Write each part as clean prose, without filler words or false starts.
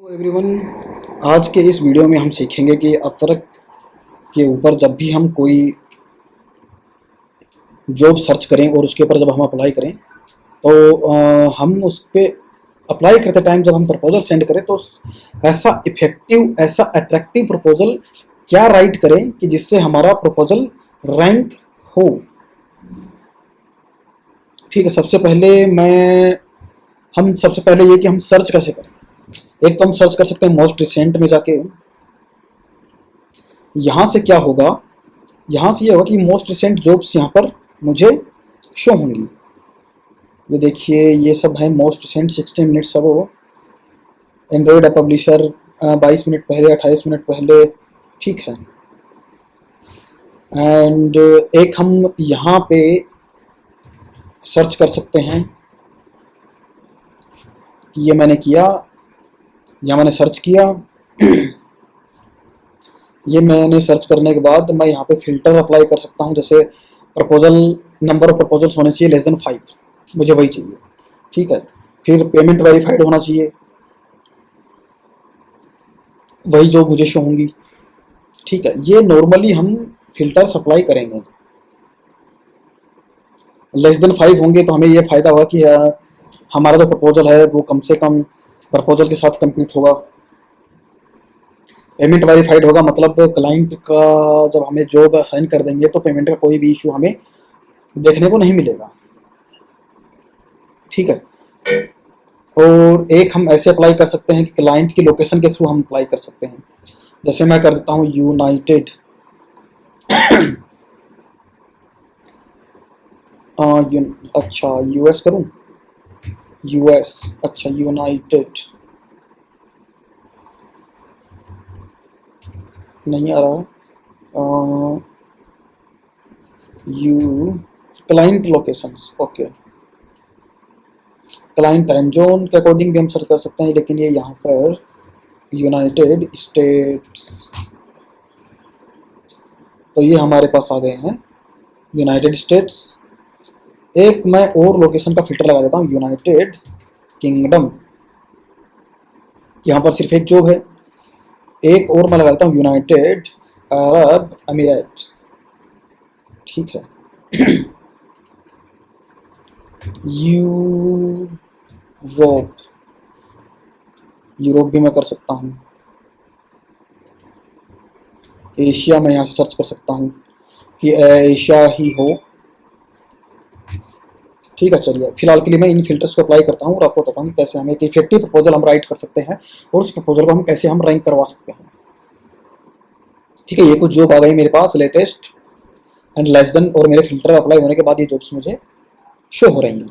Everyone, आज के इस वीडियो में हम सीखेंगे कि अपवर्क के ऊपर जब भी हम कोई जॉब सर्च करें और उसके ऊपर जब हम अप्लाई करें तो हम उस पर अप्लाई करते टाइम जब हम प्रपोजल सेंड करें तो ऐसा इफेक्टिव, ऐसा अट्रैक्टिव प्रपोजल क्या राइट करें कि जिससे हमारा प्रपोजल रैंक हो। ठीक है, सबसे पहले ये कि हम सर्च कैसे करें। एक तो हम सर्च कर सकते हैं मोस्ट रिसेंट में जाके। यहाँ से क्या होगा, यहाँ से ये होगा कि मोस्ट रिसेंट जॉब्स यहाँ पर मुझे शो होंगी। ये देखिए, ये सब है most recent 16 minutes ago, Android publisher 22 minute पहले, 28 मिनट पहले। ठीक है, एंड एक हम यहाँ पे सर्च कर सकते हैं कि ये मैंने किया, या मैंने सर्च किया। ये मैंने सर्च करने के बाद मैं यहाँ पे फिल्टर अप्लाई कर सकता हूँ। जैसे प्रपोजल, नंबर ऑफ प्रपोजल्स होने चाहिए लेस देन 5, मुझे वही चाहिए। ठीक है, फिर पेमेंट वेरीफाइड होना चाहिए, वही जो मुझे शो होंगी। ठीक है, ये नॉर्मली हम फिल्टर्स अप्लाई करेंगे। लेस देन 5 होंगे तो हमें ये फ़ायदा होगा कि हमारा जो प्रपोजल है वो कम से कम प्रपोजल के साथ कंप्लीट होगा। पेमेंट वेरीफाइड होगा, मतलब क्लाइंट का जब हमें जॉब असाइन कर देंगे तो पेमेंट का कोई भी इशू हमें देखने को नहीं मिलेगा। ठीक है, और एक हम ऐसे अप्लाई कर सकते हैं कि क्लाइंट की लोकेशन के थ्रू हम अप्लाई कर सकते हैं। जैसे मैं कर देता हूँ यूनाइटेड अच्छा यूएस करूँ, यूएस, अच्छा यूनाइटेड नहीं आ रहा, you client locations, okay, client time zone के अकॉर्डिंग भी हम सर्च कर सकते हैं, लेकिन ये यहाँ पर यूनाइटेड स्टेट्स, तो ये हमारे पास आ गए हैं यूनाइटेड स्टेट्स। एक मैं और लोकेशन का फिल्टर लगा देता हूँ, यूनाइटेड किंगडम, यहाँ पर सिर्फ एक जॉब है। एक और मैं लगा देता हूँ यूनाइटेड अरब अमीरात। ठीक है, यूरोप, यूरोप भी मैं कर सकता हूँ। एशिया में यहाँ से सर्च कर सकता हूँ कि एशिया ही हो। ठीक है, चलिए फिलहाल के लिए मैं इन फिल्टर्स को अप्लाई करता हूँ और आपको बताता हूँ कि कैसे हम एक इफेक्टिव प्रपोजल हम राइट कर सकते हैं और उस प्रपोजल को हम कैसे हम रैंक करवा सकते हैं। ठीक है, ये कुछ जॉब आ गई मेरे पास, लेटेस्ट एंड लेस देन, और मेरे फिल्टर अप्लाई होने के बाद ये जॉब्स मुझे शो हो रही हैं।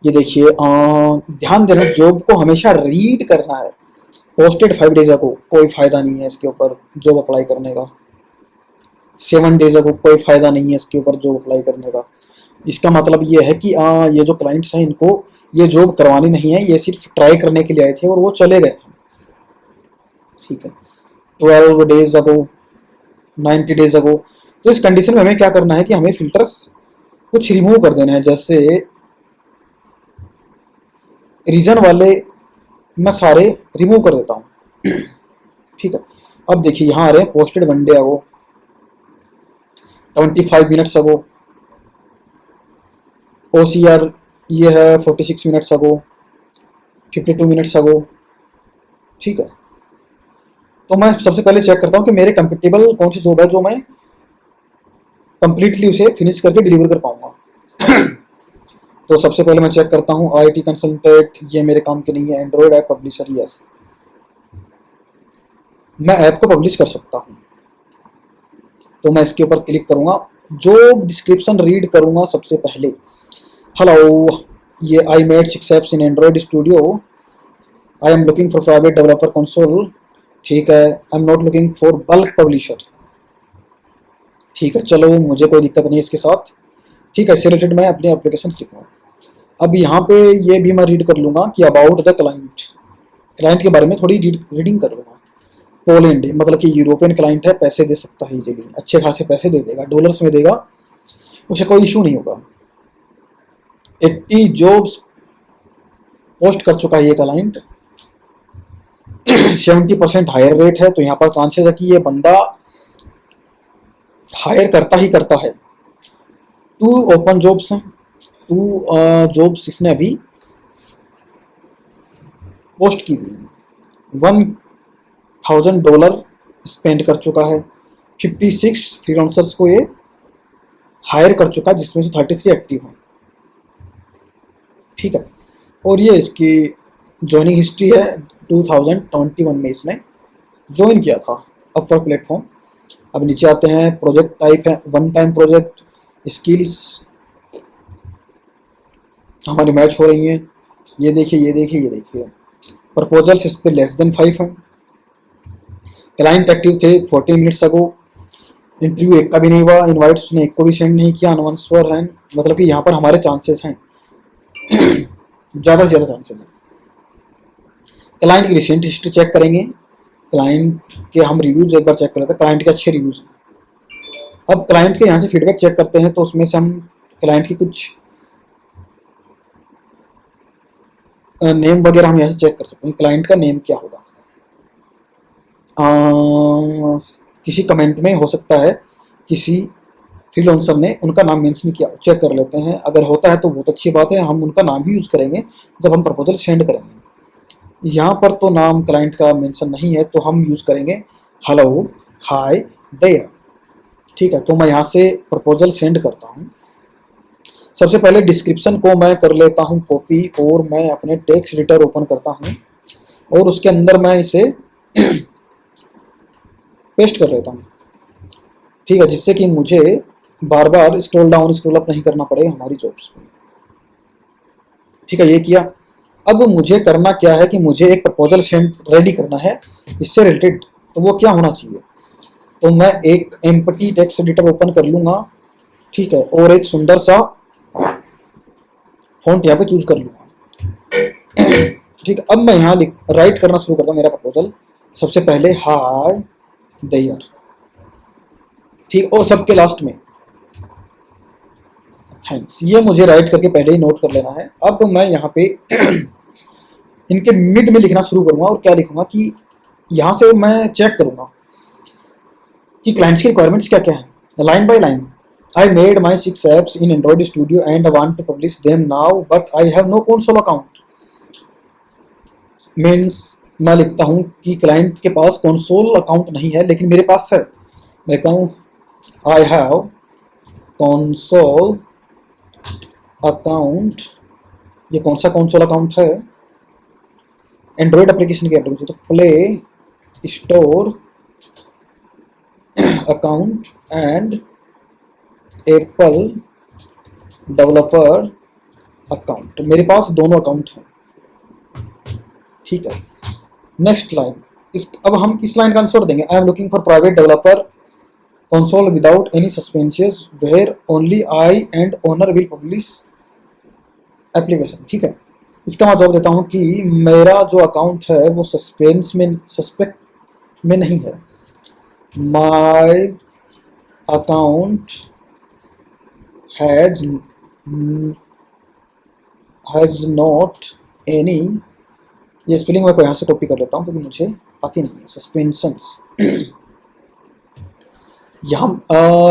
ये देखिए, ध्यान देना, जॉब को हमेशा रीड करना है। पोस्टेड 5 डेज अगो, कोई फ़ायदा नहीं है इसके ऊपर जॉब अप्लाई करने का। 7 डेज अगो, कोई फ़ायदा नहीं है इसके ऊपर जॉब अप्लाई करने का। इसका मतलब ये है कि ये जो क्लाइंट्स हैं इनको ये जॉब करवानी नहीं है, ये सिर्फ ट्राई करने के लिए आए थे और वो चले गए। ठीक है, 12 डेज अगो, 90 डेज अगो। तो इस कंडीशन में हमें क्या करना है कि हमें फिल्टर्स कुछ रिमूव कर देने हैं। जैसे रीजन वाले मैं सारे रिमूव कर देता हूँ। ठीक है, अब देखिए यहाँ आ रहे हैं पोस्टेड 1 डे अगो, 25 मिनट्स अगो, OCR ये है 46 मिनट्स अगो, 52 मिनट्स अगो। ठीक है, तो मैं सबसे पहले चेक करता हूँ कि मेरे कंपेटेबल कौन सी जॉब है जो मैं कंप्लीटली उसे फिनिश करके डिलीवर कर पाऊंगा। तो सबसे पहले मैं चेक करता हूँ IT कंसल्टेंट, ये मेरे काम के नहीं है। एंड्रॉयड ऐप पब्लिशर, यस, मैं ऐप को पब्लिश कर सकता हूँ। तो मैं इसके ऊपर क्लिक करूँगा, जॉब डिस्क्रिप्शन रीड करूँगा सबसे पहले। हेलो, ये I made 6 apps in Android studio, I am looking for private developer console. ठीक है, I am not looking for bulk publisher. ठीक है, चलो मुझे कोई दिक्कत नहीं इसके साथ। ठीक है, इससे रिलेटेड मैं अपनी एप्लीकेशन लिखूँगा। अब यहाँ पे ये भी मैं रीड कर लूँगा कि अबाउट द क्लाइंट, क्लाइंट के बारे में थोड़ी रीडिंग कर लूँगा। पोलैंड, मतलब कि यूरोपियन क्लाइंट है, पैसे दे सकता है इजीली, अच्छे खासे पैसे दे देगा, डॉलर्स में देगा, उसे कोई इशू नहीं होगा। 80 जॉब्स पोस्ट कर चुका है ये क्लाइंट। 70% हायर रेट है, तो यहाँ पर चांसेस है कि ये बंदा हायर करता ही करता है। 2 ओपन जॉब्स हैं, 2 जॉब्स इसने अभी पोस्ट की हुई, $1,000 स्पेंड कर चुका है, 56 फ्रीलांसर्स को ये हायर कर चुका है, जिसमें से 33 एक्टिव हैं। ठीक है, और ये इसकी ज्वाइनिंग हिस्ट्री है, 2021 में इसने ज्वाइन किया था अपवर्क प्लेटफॉर्म। अब नीचे आते हैं, प्रोजेक्ट टाइप है वन टाइम प्रोजेक्ट, स्किल्स हमारी मैच हो रही हैं, ये देखिए ये देखिए ये देखिए। प्रपोजल्स इस पर <5 हैं, क्लाइंट एक्टिव थे 40 मिनट्स अगो, इंटरव्यू एक का भी नहीं हुआ, इनवाइट उसने एक को भी सेंड नहीं किया, अनआंसर हैं, मतलब कि यहाँ पर हमारे चांसेस हैं ज़्यादा से ज़्यादा चांसेस हैं। क्लाइंट की रिसेंट हिस्ट्री चेक करेंगे, क्लाइंट के हम रिव्यूज एक बार चेक कर लेते हैं, क्लाइंट के अच्छे रिव्यूज हैं। अब क्लाइंट के यहाँ से फीडबैक चेक करते हैं, तो उसमें से हम क्लाइंट की कुछ नेम वगैरह हम यहाँ से चेक कर सकते हैं, क्लाइंट का नेम क्या होगा। किसी कमेंट में हो सकता है किसी फ्रीलांसर ने उनका नाम मेंशन किया, चेक कर लेते हैं, अगर होता है तो बहुत अच्छी बात है, हम उनका नाम भी यूज़ करेंगे जब हम प्रपोजल सेंड करेंगे। यहाँ पर तो नाम क्लाइंट का मेंशन नहीं है, तो हम यूज़ करेंगे हेलो हाय देयर। ठीक है, तो मैं यहाँ से प्रपोजल सेंड करता हूँ। सबसे पहले डिस्क्रिप्शन को मैं कर लेता हूँ कॉपी, और मैं अपने टेक्स्ट एडिटर ओपन करता हूँ और उसके अंदर मैं इसे पेस्ट कर लेता हूँ। ठीक है, जिससे कि मुझे बार बार स्क्रॉल डाउन स्क्रॉल अप नहीं करना पड़े हमारी जॉब्स में। ठीक है, ये किया। अब मुझे करना क्या है कि मुझे एक प्रपोजल सेंड रेडी करना है इससे रिलेटेड, तो वो क्या होना चाहिए, तो मैं एक एम्प्टी टेक्स्ट एडिटर ओपन कर लूँगा। ठीक है, और एक सुंदर सा फॉन्ट यहाँ पे चूज कर लूँगा। ठीक है, अब मैं यहाँ राइट करना शुरू करता हूँ मेरा प्रपोजल। सबसे पहले हाय देयर, ठीक, और सबके लास्ट में थैंक्स, ये मुझे राइट करके पहले ही नोट कर लेना है। अब मैं यहाँ पे इनके मिड में लिखना शुरू करूँगा, और क्या लिखूँगा कि यहाँ से मैं चेक करूँगा कि क्लाइंट्स की रिक्वायरमेंट्स क्या क्या है, line by line. I made my 6 apps in Android Studio and I want to publish them now, but I have no console account. Means मैं लिखता हूँ कि क्लाइंट के पास कंसोल अकाउंट नहीं है, लेकिन मेरे पास है। मैं लिखता हूँ I have console account। ये कौन सा कंसोल अकाउंट है, एंड्रॉयड एप्लीकेशन की एप्लीकेशन, तो play store account and Apple developer account. मेरे पास दोनों अकाउंट हैं। ठीक है, नेक्स्ट लाइन, अब हम इस लाइन का आंसर देंगे, I am looking for private developer console without any suspenses where only I and owner will publish application. ठीक है, इसका मैं जवाब देता हूँ कि मेरा जो अकाउंट है वो सस्पेक्ट में नहीं है। My account has not any, ये स्पेलिंग मैं को यहाँ से कॉपी कर लेता हूँ क्योंकि मुझे आती नहीं है, सस्पेंशंस। यहाँ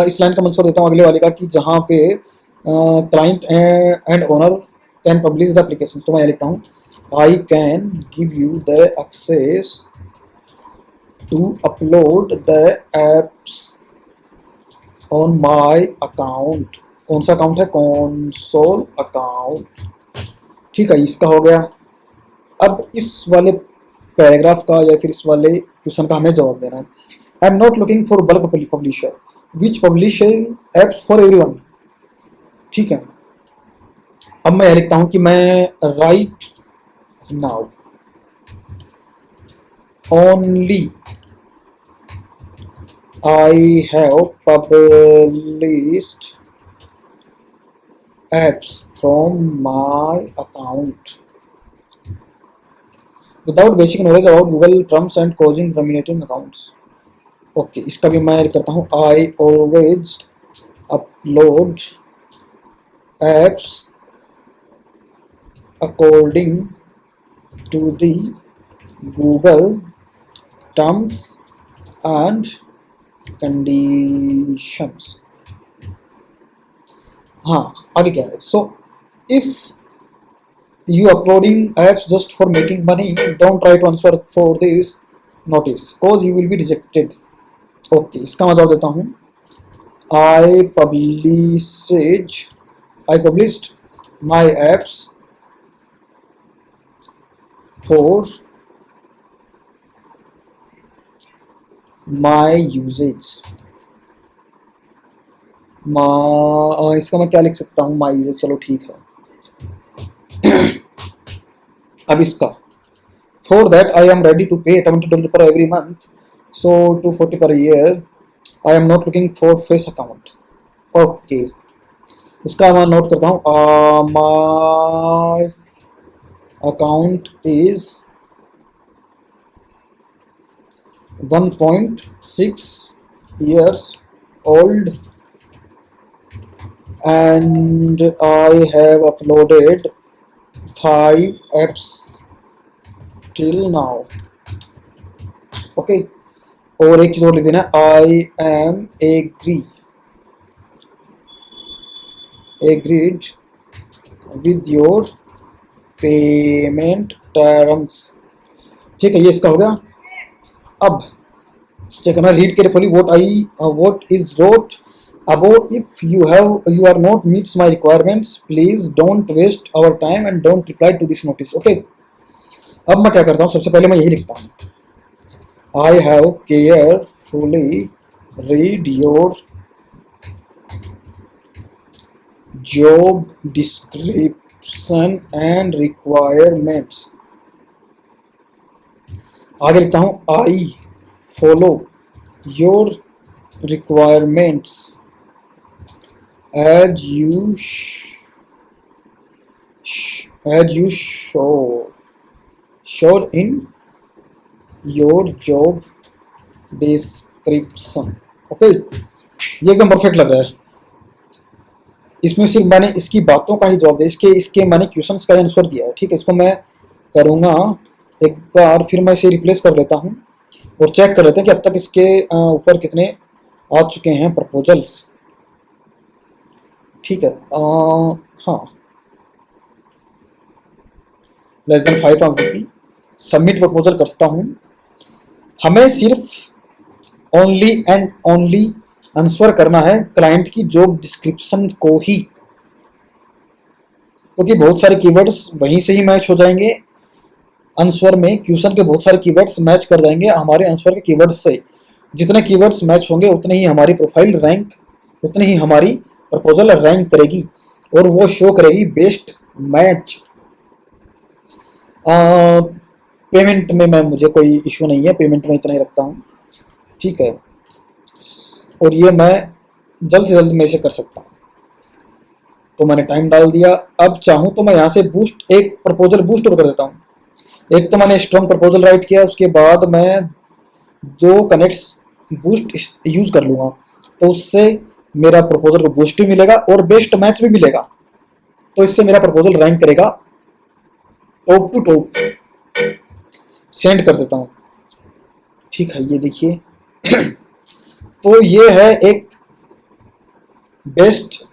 इस लाइन का मंसूर देता हूँ अगले वाले का कि जहाँ पे client and owner can publish the application, तो मैं यहाँ लिखता हूँ I can give you the access to upload the apps on my account. कौन सा अकाउंट है, कंसोल अकाउंट। ठीक है, इसका हो गया। अब इस वाले पैराग्राफ का या फिर इस वाले क्वेश्चन का हमें जवाब देना है। I am not looking for bulk publisher which publishing apps for everyone. ठीक है, अब मैं लिखता हूं कि मैं right now only I have published apps from my account without basic knowledge about Google terms and causing terminating accounts। Okay, इसका भी मैं करता हूँ I always upload apps according to the Google terms and conditions. हाँ, आगे क्या है? So if you uploading apps just for making money, don't try to answer for this notice cause you will be rejected. Okay, इसका मैं जवाब देता हूँ। I published my apps for my usage। इसका मैं क्या लिख सकता हूँ? my usage, चलो ठीक है। अब इसका for that I am ready to pay $20 per every month, so $240 per year. I am not looking for face account. Okay, इसका मैं नोट करता हूँ। My account is 1.6 years old and I have uploaded 5 apps till now. Okay, और एक चीज और लिख देना, I am agreed with your payment terms। ठीक है, ये इसका हो गया। अब चेक करना, read carefully what is wrote above. If you are not meets my requirements, please don't waste our time and don't reply to this notice. Okay, अब मैं क्या करता हूँ? सबसे पहले मैं यही लिखता हूँ, I have carefully read your job description and requirements। आगे लिखता हूँ, I follow your requirements as you showed in your job description। Okay, ये एकदम परफेक्ट लग रहा है। इसमें सिर्फ मैंने इसकी बातों का ही जवाब दिया, इसके मैंने क्वेश्चंस का आंसर दिया है। ठीक है, इसको मैं करूँगा एक बार, फिर मैं इसे रिप्लेस कर लेता हूँ और चेक कर लेते हैं कि अब तक इसके ऊपर कितने आ चुके हैं प्रपोजल्स। ठीक है, हाँ, लेस देन 5 रुपी। सबमिट प्रपोजल करता हूँ। हमें सिर्फ ओनली एंड ओनली आंसर करना है क्लाइंट की जॉब डिस्क्रिप्शन को ही, क्योंकि बहुत सारे कीवर्ड्स वहीं से ही मैच हो जाएंगे। आंसर में क्वेश्चन के बहुत सारे कीवर्ड्स मैच कर जाएंगे हमारे आंसर के कीवर्ड्स से। जितने कीवर्ड्स मैच होंगे उतने ही हमारी प्रोफाइल रैंक, उतनी ही हमारी प्रपोजल रैंक करेगी और वो शो करेगी बेस्ट मैच। पेमेंट में मुझे कोई इशू नहीं है, पेमेंट में इतना ही रखता हूँ। ठीक है, और ये मैं जल्द से जल्द में इसे कर सकता हूँ। तो मैंने टाइम डाल दिया। अब चाहूँ तो मैं यहाँ से एक प्रपोजल बूस्ट कर देता हूँ। एक तो मैंने स्ट्रॉन्ग प्रपोजल राइट किया, उसके बाद मैं 2 कनेक्ट्स बूस्ट यूज कर लूँगा, तो उससे मेरा प्रपोजल को बूस्ट भी मिलेगा और बेस्ट मैच भी मिलेगा। तो इससे मेरा प्रपोजल रैंक करेगा टॉप टू टॉप। सेंड कर देता हूँ। ठीक है, ये देखिए तो ये है एक best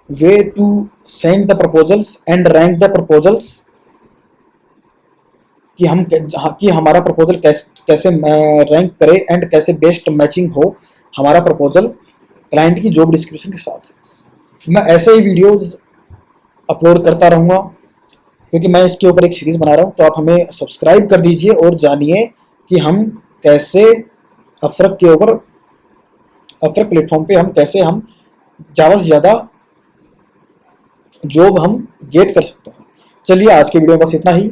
way to send the proposals and rank the proposals, कि हमारा प्रपोजल कैसे रैंक करे एंड कैसे बेस्ट मैचिंग हो हमारा प्रपोजल क्लाइंट की जॉब डिस्क्रिप्शन के साथ। मैं ऐसे ही वीडियोस अपलोड करता रहूँगा, क्योंकि मैं इसके ऊपर एक सीरीज बना रहा हूँ। तो आप हमें सब्सक्राइब कर दीजिए और जानिए कि हम कैसे अपवर्क के ऊपर, अपवर्क प्लेटफॉर्म पे हम कैसे ज़्यादा से ज़्यादा जॉब हम गेट कर सकते हैं। चलिए, आज के वीडियो में बस इतना ही।